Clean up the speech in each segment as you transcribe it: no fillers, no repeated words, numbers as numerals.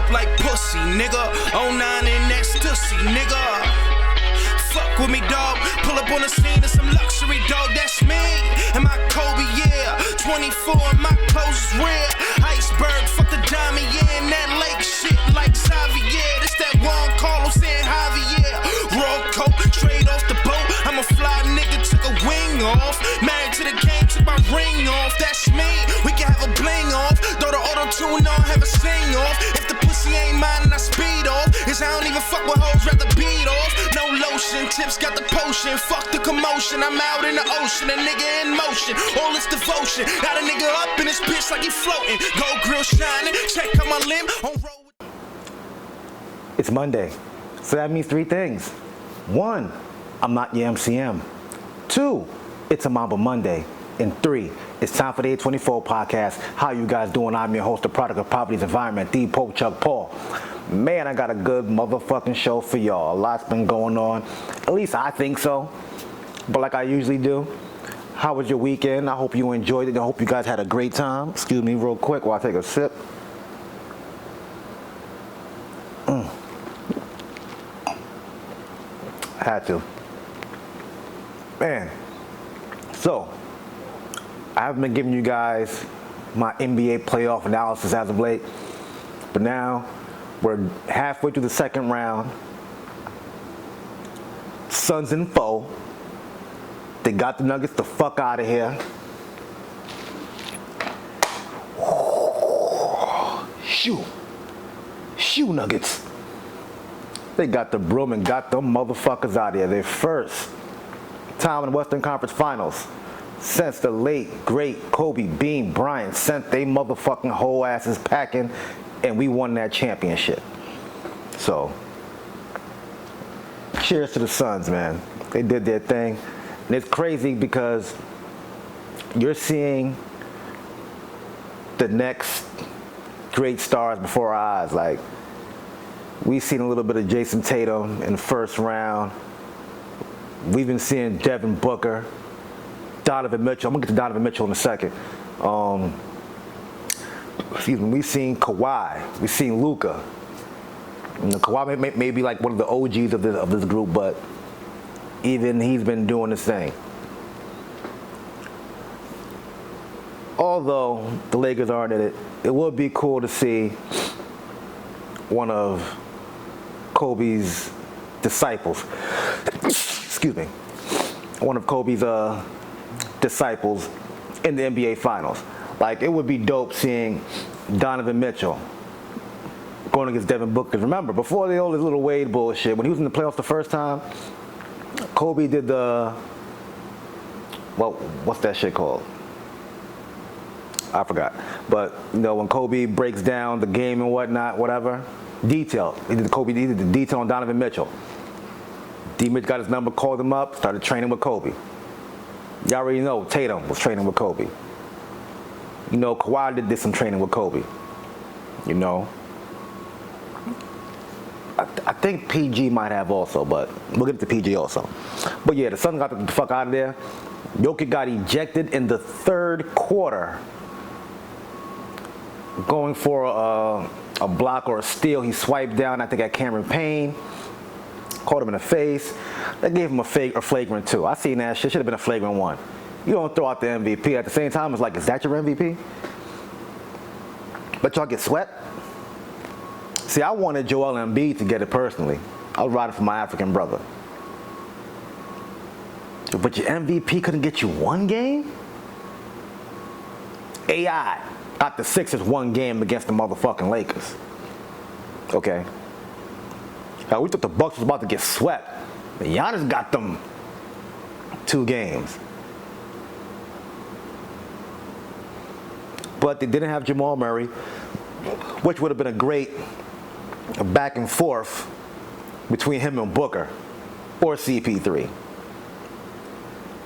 dope like pussy, nigga. 09 and ecstasy, nigga. Fuck with me, dog. Pull up on the scene of some luxury, dog. That's me. And my Kobe, yeah. 24 and my clothes is rare. Iceberg, fuck the diamond, yeah. And that lake shit like Xavier. This that Juan Carlos and Javier. Raw coat, straight off the boat. I'm a fly nigga, took a wing off. Married to the game, took my ring off. That's me. We can have a bling off. Throw the auto-tune on, have a sing off. If the pussy ain't mine, then I speed off. Cause I don't even fuck with hoes, rather beat off. No lotion, tips got the potion. Fuck the commotion, I'm out in the ocean. A nigga in motion, all this devotion. Got a nigga up in this bitch like he floating. Gold grill shining, check out my limb. On road with... It's Monday, so that means three things. One, I'm not your MCM. Two, it's a Mamba Monday. And three, it's time for the 824 podcast. How you guys doing? I'm your host, the product of poverty's environment, the Pope Chuck Paul. Man, I got a good motherfucking show for y'all. A lot's been going on. At least I think so. But like I usually do, how was your weekend? I hope you enjoyed it. I hope you guys had a great time. Excuse me real quick while I take a sip. I had to. Man. So, I haven't been giving you guys my NBA playoff analysis as of late. But now, we're halfway through the second round. Suns in foe. They got the Nuggets the fuck out of here. Shoo Nuggets. They got the broom and got them motherfuckers out of here. Their first time in the Western Conference Finals since the late, great Kobe Bean Bryant sent they motherfucking whole asses packing and we won that championship. So, cheers to the Suns, man. They did their thing. And it's crazy because you're seeing the next great stars before our eyes. Like, we've seen a little bit of Jason Tatum in the first round. We've been seeing Devin Booker, Donovan Mitchell. I'm going to get to Donovan Mitchell in a second. We've seen Kawhi. We've seen Luka. Kawhi may be like one of the OGs of this group, but even he's been doing his thing. Although the Lakers aren't in it, it would be cool to see one of Kobe's disciples. Excuse me. One of Kobe's disciples in the NBA Finals. Like, it would be dope seeing Donovan Mitchell going against Devin Booker. Remember, before the old little Wade bullshit, when he was in the playoffs the first time, Kobe did the, well, what's that shit called? I forgot. But, you know, when Kobe breaks down the game and whatnot, whatever, detail. He did the detail on Donovan Mitchell. D-Mitch got his number, called him up, started training with Kobe. Y'all already know Tatum was training with Kobe. You know, Kawhi did some training with Kobe. You know. I think PG might have also, but we'll get to PG also. But yeah, the Suns got the fuck out of there. Jokic got ejected in the third quarter, going for a block or a steal. He swiped down, I think, at Cameron Payne. Caught him in the face. They gave him a flagrant 2. I seen that shit. Should have been a flagrant 1. You don't throw out the MVP. At the same time, it's like, is that your MVP? But y'all get swept? See, I wanted Joel Embiid to get it personally. I was riding for my African brother. But your MVP couldn't get you one game? AI got the Sixers one game against the motherfucking Lakers. Okay. Now, we thought the Bucks was about to get swept. But Giannis got them 2 games. But they didn't have Jamal Murray, which would have been a great back and forth between him and Booker or CP3.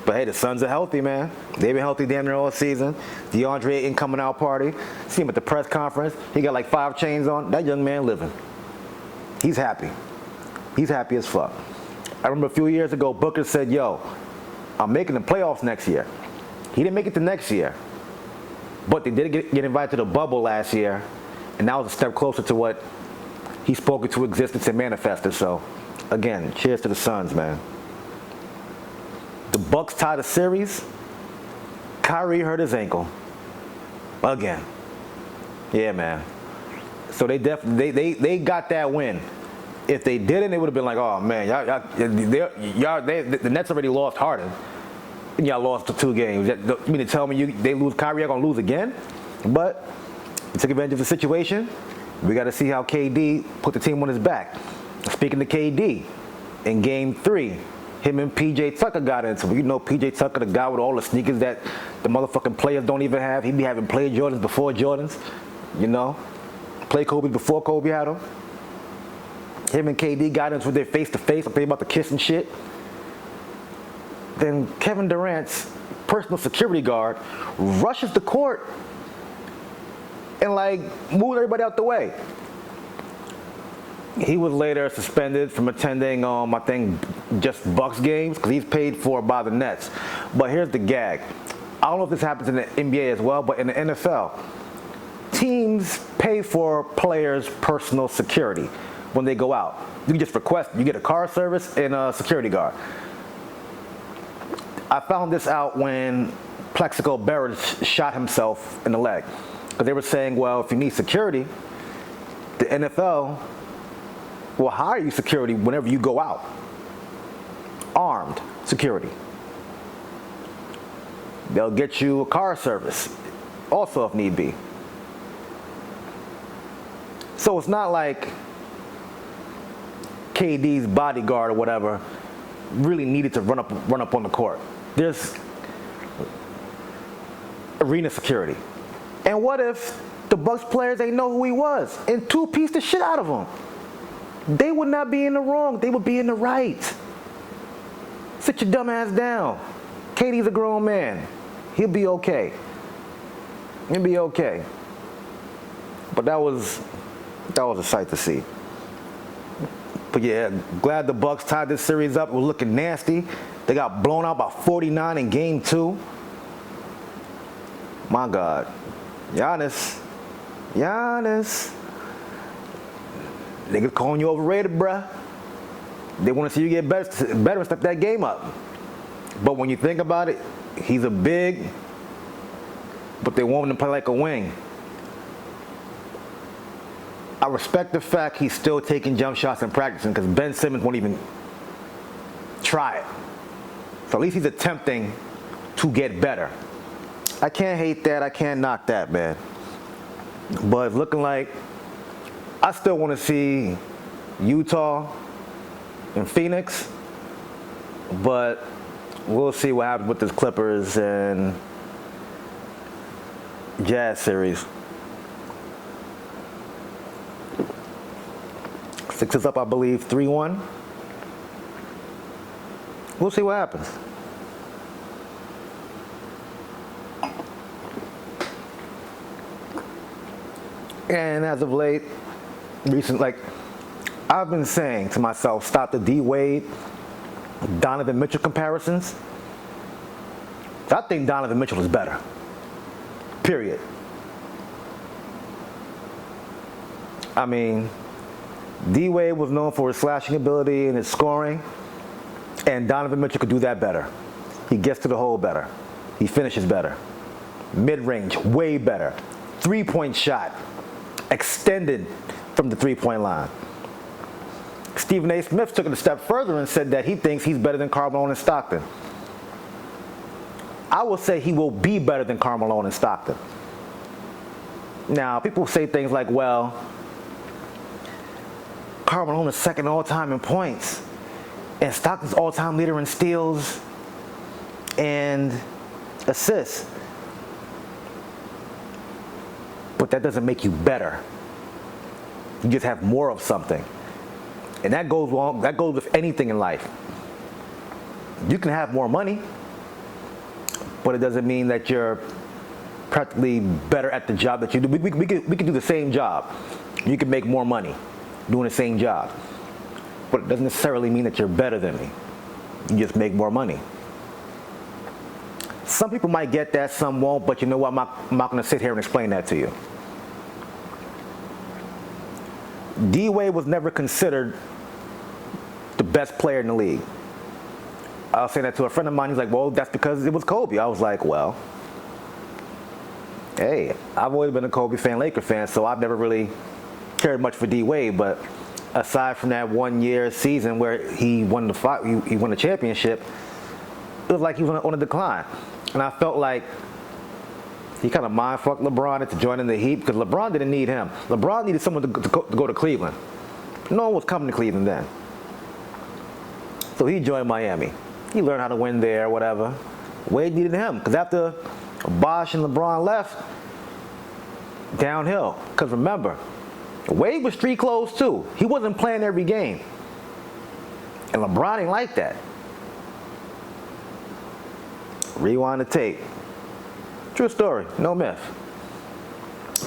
But hey, the Suns are healthy, man. They've been healthy damn near all season. DeAndre Ayton coming out party. See him at the press conference. He got like 5 chains on. That young man living. He's happy. He's happy as fuck. I remember a few years ago, Booker said, yo, I'm making the playoffs next year. He didn't make it the next year. But they did get invited to the bubble last year. And that was a step closer to what he spoke into existence and manifested. So, again, cheers to the Suns, man. The Bucks tied the series. Kyrie hurt his ankle. Again. Yeah, man. So they definitely they got that win. If they didn't, it would have been like, oh man, the Nets already lost Harden, and y'all lost the 2 games. You mean to tell me they lose Kyrie, y'all gonna lose again? But you took advantage of the situation. We got to see how KD put the team on his back. Speaking to KD, in Game 3, him and PJ Tucker got into it. You know PJ Tucker, the guy with all the sneakers that the motherfucking players don't even have. He be having play Jordans before Jordans, you know. Play Kobe before Kobe had them. Him and KD got into their face-to-face. Like they about to kiss and shit. Then Kevin Durant's personal security guard rushes the court and like moves everybody out the way. He was later suspended from attending, I think, just Bucks games because he's paid for by the Nets. But here's the gag. I don't know if this happens in the NBA as well, but in the NFL, teams pay for players' personal security when they go out. You can just request, you get a car service and a security guard. I found this out when Plexico Berens shot himself in the leg. Because they were saying, well, if you need security, the NFL will hire you security whenever you go out. Armed security. They'll get you a car service, also if need be. So it's not like KD's bodyguard or whatever really needed to run up on the court. There's arena security. And what if the Bucks players ain't know who he was and two-piece the shit out of him? They would not be in the wrong. They would be in the right. Sit your dumb ass down. KD's a grown man. He'll be okay. He'll be okay. But that was a sight to see. But yeah, glad the Bucks tied this series up. It was looking nasty. They got blown out by 49 in Game 2. My God. Giannis. Niggas calling you overrated, bruh. They want to see you get better and step that game up. But when you think about it, he's a big, but they want him to play like a wing. I respect the fact he's still taking jump shots and practicing because Ben Simmons won't even try it. So at least he's attempting to get better. I can't hate that. I can't knock that, man. But it's looking like I still want to see Utah and Phoenix. But we'll see what happens with this Clippers and Jazz series. Sixers up, I believe, 3-1. We'll see what happens. And as of late, I've been saying to myself, stop the D Wade, Donovan Mitchell comparisons. I think Donovan Mitchell is better. Period. I mean, D Wade was known for his slashing ability and his scoring, and Donovan Mitchell could do that better. He gets to the hole better. He finishes better. Mid-range, way better. Three-point shot, extended from the three-point line. Stephen A. Smith took it a step further and said that he thinks he's better than Karl Malone and Stockton. I will say he will be better than Karl Malone and Stockton. Now, people say things like, well, Karl Malone is second all-time in points, and Stockton's all-time leader in steals and assists. But that doesn't make you better. You just have more of something. And that goes with anything in life. You can have more money, but it doesn't mean that you're practically better at the job that you do. We can do the same job. You can make more money doing the same job. But it doesn't necessarily mean that you're better than me. You just make more money. Some people might get that, some won't, but you know what? I'm not going to sit here and explain that to you. D-Wade was never considered the best player in the league. I was saying that to a friend of mine. He's like, well, that's because it was Kobe. I was like, well, hey, I've always been a Kobe fan, Laker fan, so I've never really cared much for D-Wade. But aside from that 1 year season where he won the championship, it was like he was on a decline. And I felt like he kind of mind-fucked LeBron into joining the Heat because LeBron didn't need him. LeBron needed someone to go to Cleveland. No one was coming to Cleveland then. So he joined Miami. He learned how to win there, whatever. Wade needed him because after Bosh and LeBron left, downhill. Because remember, Wade was street clothes too. He wasn't playing every game. And LeBron ain't like that. Rewind the tape. True story, no myth.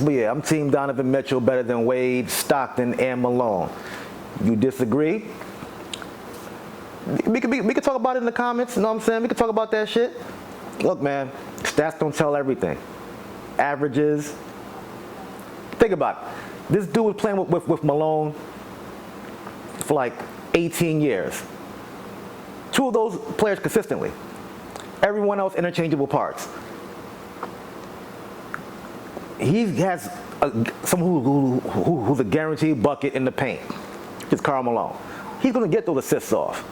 But yeah, I'm Team Donovan Mitchell better than Wade, Stockton, and Malone. You disagree? We could talk about it in the comments, you know what I'm saying? We could talk about that shit. Look, man, stats don't tell everything. Averages. Think about it. This dude was playing with Malone for like 18 years. Two of those players consistently. Everyone else interchangeable parts. He has someone who's a guaranteed bucket in the paint. It's Karl Malone. He's going to get those assists off.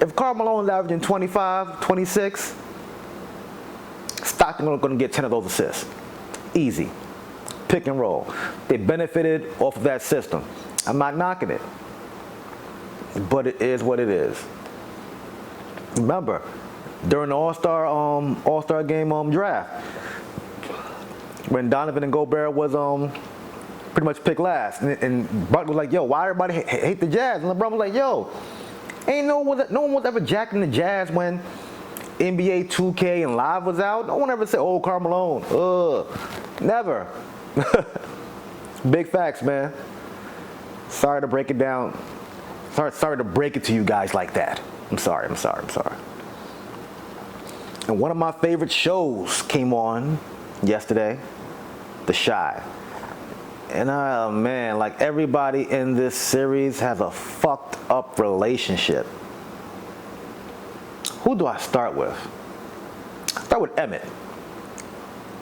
If Karl Malone's averaging 25, 26, Stockton going to get 10 of those assists. Easy. Pick and roll. They benefited off of that system. I'm not knocking it. But it is what it is. Remember, during the All-Star game draft, when Donovan and Gobert was pretty much picked last, and Buck was like, yo, why everybody hate the Jazz? And LeBron was like, yo, ain't no one was ever jacking the Jazz when NBA 2K and Live was out. No one ever said, oh, Karl Malone. Never. Big facts, man. Sorry to break it down. Sorry to break it to you guys like that. I'm sorry. And one of my favorite shows came on yesterday, The Chi. And man, like everybody in this series has a fucked up relationship. Who do I start with? I start with Emmett.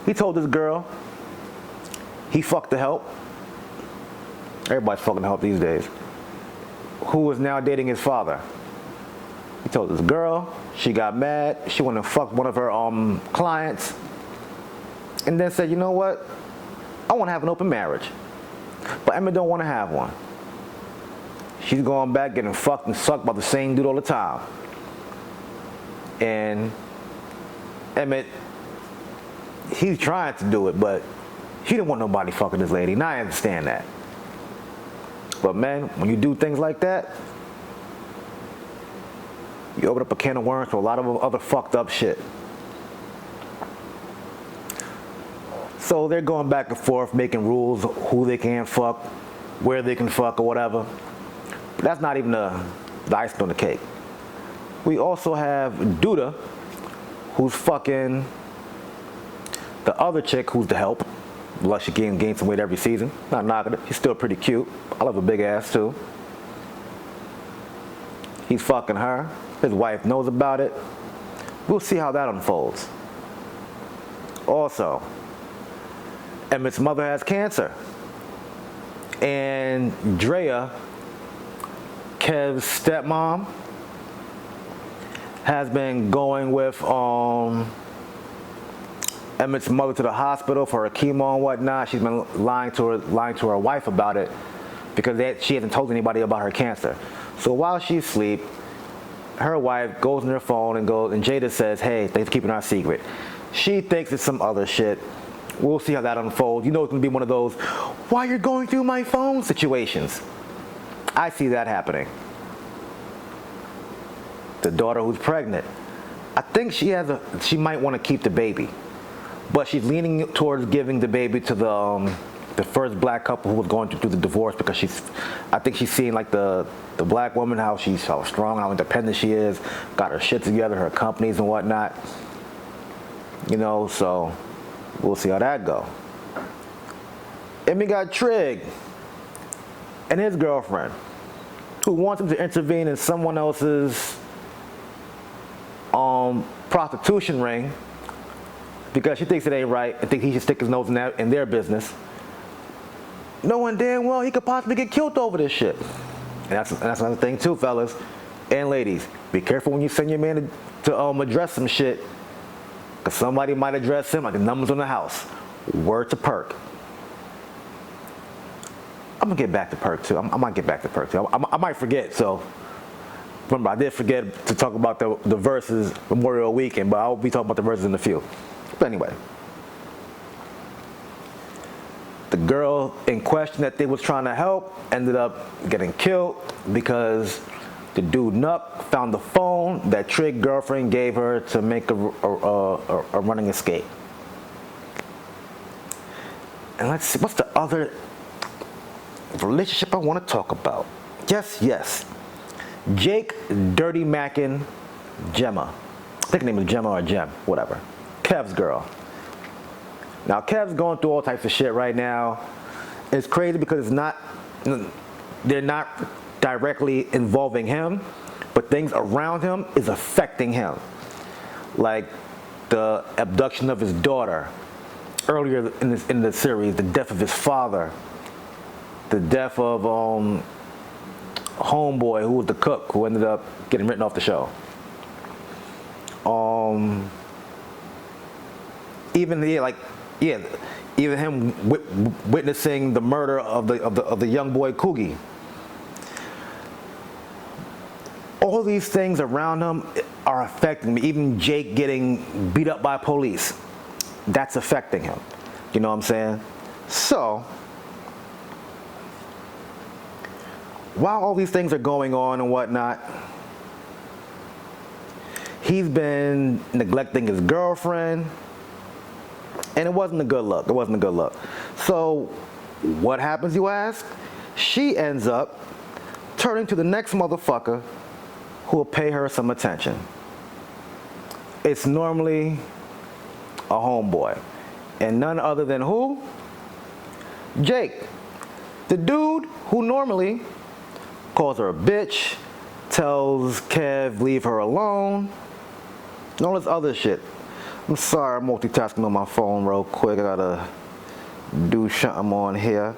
He told this girl he fucked the help. Everybody's fucking the help these days. Who is now dating his father. He told this girl, she got mad, she wanted to fuck one of her clients, and then said, you know what? I want to have an open marriage. But Emmett don't want to have one. She's going back getting fucked and sucked by the same dude all the time. And Emmett, he's trying to do it, but he didn't want nobody fucking this lady. Now I understand that. But man, when you do things like that, you open up a can of worms for a lot of other fucked up shit. So they're going back and forth, making rules, who they can fuck, where they can fuck or whatever. But that's not even the icing on the cake. We also have Duda, who's fucking the other chick who's the help. Like she gained some weight every season. Not knocking it. She's still pretty cute. I love a big ass too. He's fucking her. His wife knows about it. We'll see how that unfolds. Also, Emmett's mother has cancer. And Drea, Kev's stepmom, has been going with Emmett's mother to the hospital for her chemo and whatnot. She's been lying to her wife about it because she hasn't told anybody about her cancer. So while she's asleep, her wife goes on her phone and Jada says, hey, thanks for keeping our secret. She thinks it's some other shit. We'll see how that unfolds. You know it's going to be one of those, why you're going through my phone situations. I see that happening. The daughter who's pregnant. I think she might want to keep the baby. But she's leaning towards giving the baby to the first black couple who was going through the divorce because I think she's seeing like the black woman, how she's so strong, how independent she is, got her shit together, her companies and whatnot. You know, so we'll see how that go. And we got Trig. and his girlfriend, who wants him to intervene in someone else's prostitution ring because she thinks it ain't right and thinks he should stick his nose in their business, knowing damn well he could possibly get killed over this shit. And that's another thing too, fellas and ladies. Be careful when you send your man to address some shit, because somebody might address him like the numbers on the house. Word to Perk. I'm gonna get back to Perk too. I might get back to Perk too. I might forget. So remember, I did forget to talk about the verses Memorial Weekend, but I'll be talking about the verses in a few. But anyway, the girl in question that they was trying to help ended up getting killed because the dude Nuck found the phone that Trick girlfriend gave her to make a running escape. And let's see, what's the other relationship I want to talk about? Yes. Jake Dirty Mackin Gemma. I think her name is Gemma or Gem, whatever. Kev's girl. Now Kev's going through all types of shit right now. It's crazy because they're not directly involving him, but things around him is affecting him. Like the abduction of his daughter earlier in the series, the death of his father, the death of homeboy who was the cook who ended up getting written off the show. Even him witnessing the murder of the young boy Coogie. All these things around him are affecting me. Even Jake getting beat up by police, that's affecting him. You know what I'm saying? So, while all these things are going on and whatnot, he's been neglecting his girlfriend, and it wasn't a good look. So, what happens, you ask? She ends up turning to the next motherfucker who will pay her some attention. It's normally a homeboy, and none other than who? Jake, the dude who normally calls her a bitch, tells Kev leave her alone, and all this other shit. I'm sorry, I'm multitasking on my phone real quick. I gotta do something on here.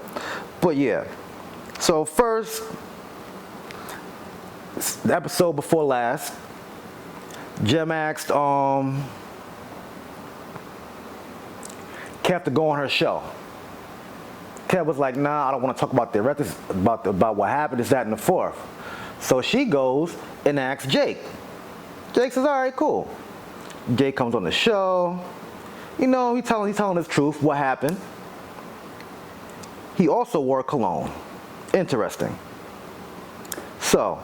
But yeah, so first, the episode before last, Jem asked Kev to go on her show. Kev was like, nah, I don't want to talk about the rest, about what happened, this, that, and the fourth. So she goes and asks Jake. Jake says, all right, cool. Jake comes on the show. You know, he's telling the truth, what happened. He also wore cologne. Interesting. So,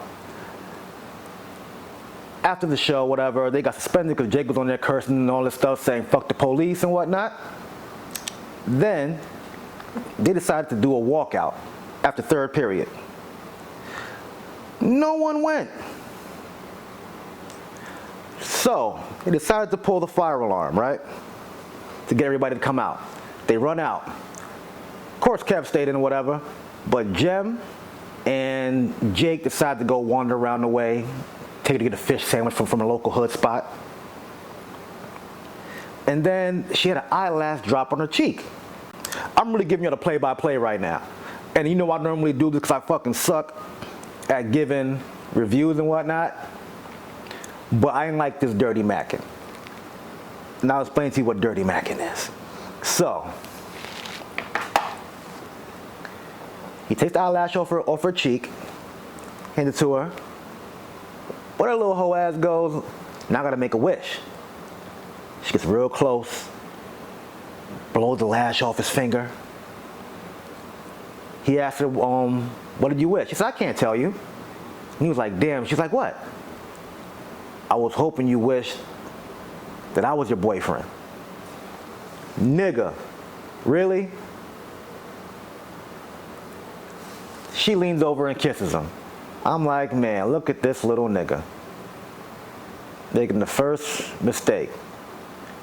after the show, whatever, they got suspended because Jake was on there cursing and all this stuff, saying fuck the police and whatnot. Then, they decided to do a walkout after third period. No one went. So, they decided to pull the fire alarm, right? To get everybody to come out. They run out. Of course, Kev stayed in or whatever, but Jem and Jake decided to go wander around the way, take to get a fish sandwich from a local hood spot. And then she had an eyelash drop on her cheek. I'm really giving you the play-by-play right now. And you know I normally do this because I fucking suck at giving reviews and whatnot. But I ain't like this dirty macking. And I'll explain to you what dirty macking is. So, he takes the eyelash off her cheek, hands it to her. But her little hoe ass goes, now I gotta make a wish. She gets real close, blows the lash off his finger. He asked her, what did you wish? She said, I can't tell you. And he was like, damn. She's like, what? I was hoping you wished that I was your boyfriend. Nigga, really? She leans over and kisses him. I'm like, man, look at this little nigga. Making the first mistake.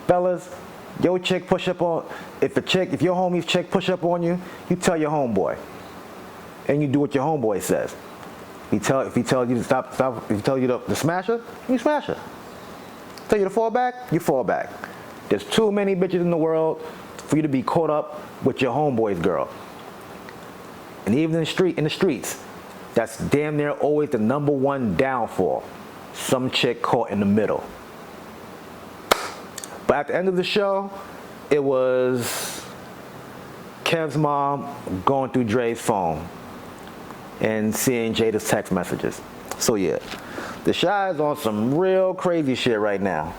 Fellas, your chick push up on, if your homie's chick push up on you, you tell your homeboy. and you do what your homeboy says. If he tells you to stop, if he tells you to smash her, you smash her. Tell you to fall back, you fall back. There's too many bitches in the world for you to be caught up with your homeboy's girl. And even in the streets, that's damn near always the number one downfall. Some chick caught in the middle. But at the end of the show, it was Kev's mom going through Dre's phone and seeing Jada's text messages. So yeah, the Chi is on some real crazy shit right now.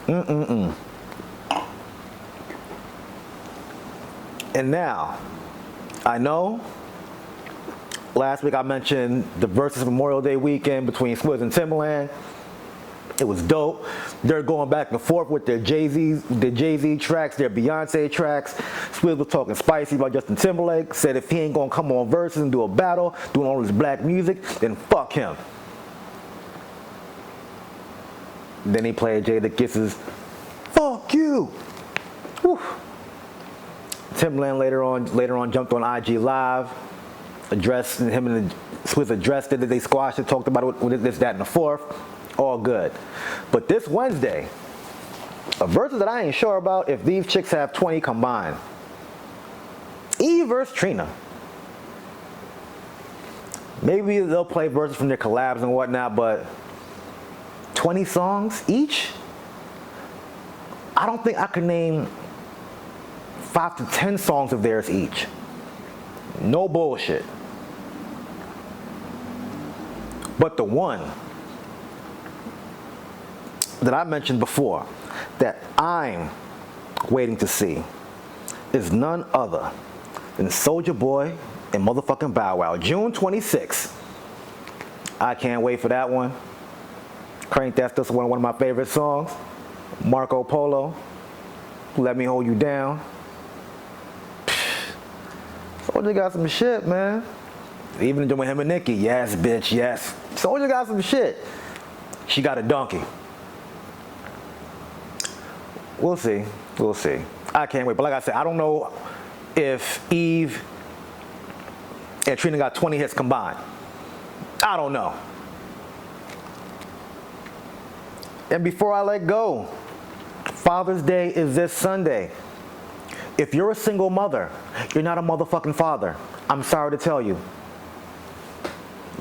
And now, I know last week I mentioned the Versus Memorial Day weekend between Swizz and Timbaland. It was dope. They're going back and forth with their Jay-Z tracks, their Beyonce tracks. Swizz was talking spicy about Justin Timberlake, said if he ain't gonna come on Versus and do a battle, doing all this black music, then fuck him. Then he played Jada Kiss's "Fuck You." Whew. Timbaland later on jumped on IG Live, addressed him and Swizz addressed it, that they squashed it, talked about it with this, that, and the fourth. All good. But this Wednesday, a Versus that I ain't sure about if these chicks have 20 combined. Eve versus Trina. Maybe they'll play Versus from their collabs and whatnot, but 20 songs each? I don't think I could name 5 to 10 songs of theirs each. No bullshit. But the one that I mentioned before that I'm waiting to see is none other than Soulja Boy and motherfucking Bow Wow. June 26th. I can't wait for that one. Crank That Still one of my favorite songs. Marco Polo, Let Me Hold You Down. Soulja got some shit, man. Even doing him and Nicki, yes, bitch, yes. Soulja got some shit. She got a donkey. We'll see. We'll see. I can't wait. But like I said, I don't know if Eve and Trina got 20 hits combined. I don't know. And before I let go, Father's Day is this Sunday. If you're a single mother, you're not a motherfucking father. I'm sorry to tell you.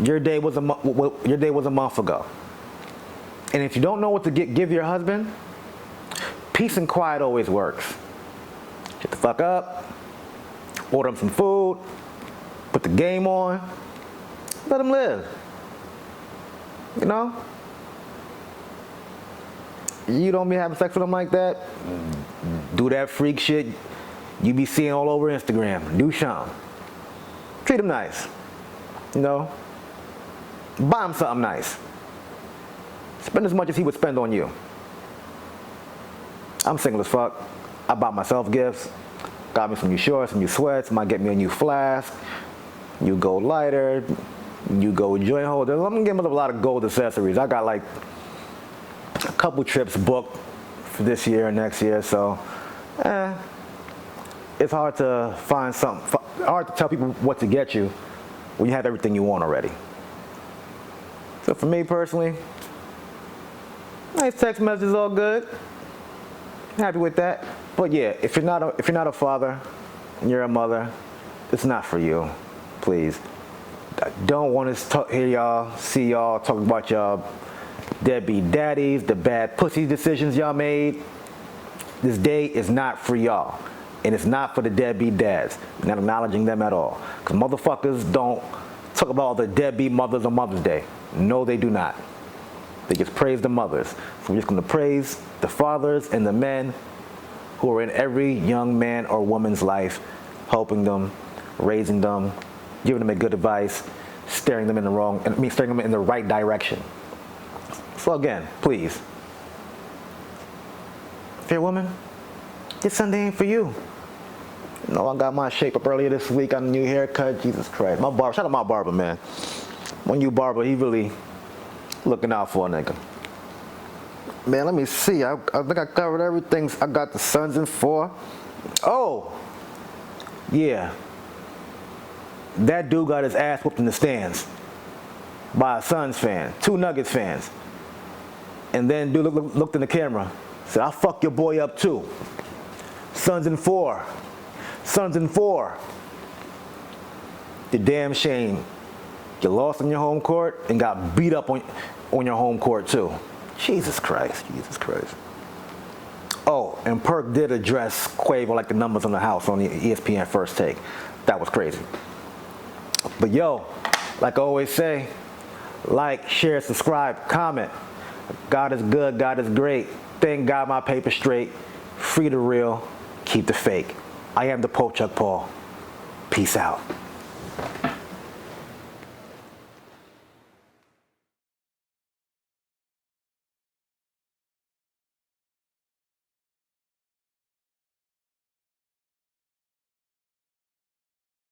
Your day was a month ago. And if you don't know what to give your husband, peace and quiet always works. Get the fuck up, order him some food, put the game on, let him live. You know? You don't be having sex with him like that, do that freak shit you be seeing all over Instagram. Do something. Treat him nice. You know? Buy him something nice. Spend as much as he would spend on you. I'm single as fuck. I bought myself gifts. Got me some new shorts, some new sweats. Might get me a new flask, new gold lighter, new gold joint holder. I'm gonna get myself a lot of gold accessories. I got like a couple trips booked for this year and next year, so it's hard to find something, hard to tell people what to get you when you have everything you want already. So for me personally, nice text message is all good. Happy with that. But yeah, if you're not a father and you're a mother, it's not for you. Please. I don't want to see y'all talking about y'all deadbeat daddies, the bad pussy decisions y'all made. This day is not for y'all. And it's not for the deadbeat dads. We're not acknowledging them at all. Because motherfuckers don't talk about all the deadbeat mothers on Mother's Day. No, they do not. They just praise the mothers. So we're just going to praise the fathers and the men who are in every young man or woman's life, helping them, raising them, giving them a good advice, steering them in the right direction. So again, please, if you're a woman, this Sunday ain't for you. You know, I got my shape up earlier this week on a new haircut. Jesus Christ. My barber, shout out my barber, man. My new barber, he really looking out for a nigga. Man, let me see. I think I covered everything. I got the Suns in 4. Oh, yeah. that dude got his ass whooped in the stands by a Suns fan, 2 Nuggets fans. And then dude looked in the camera, said, I'll fuck your boy up too. Suns in 4. Suns in 4. The damn shame. You lost on your home court and got beat up on your home court too. Jesus Christ, Jesus Christ. Oh, and Perk did address Quavo like the numbers on the house on the ESPN First Take. That was crazy. But yo, like I always say, like, share, subscribe, comment. God is good, God is great. Thank God my paper straight. Free the real, keep the fake. I am the Pope Chuck Paul. Peace out.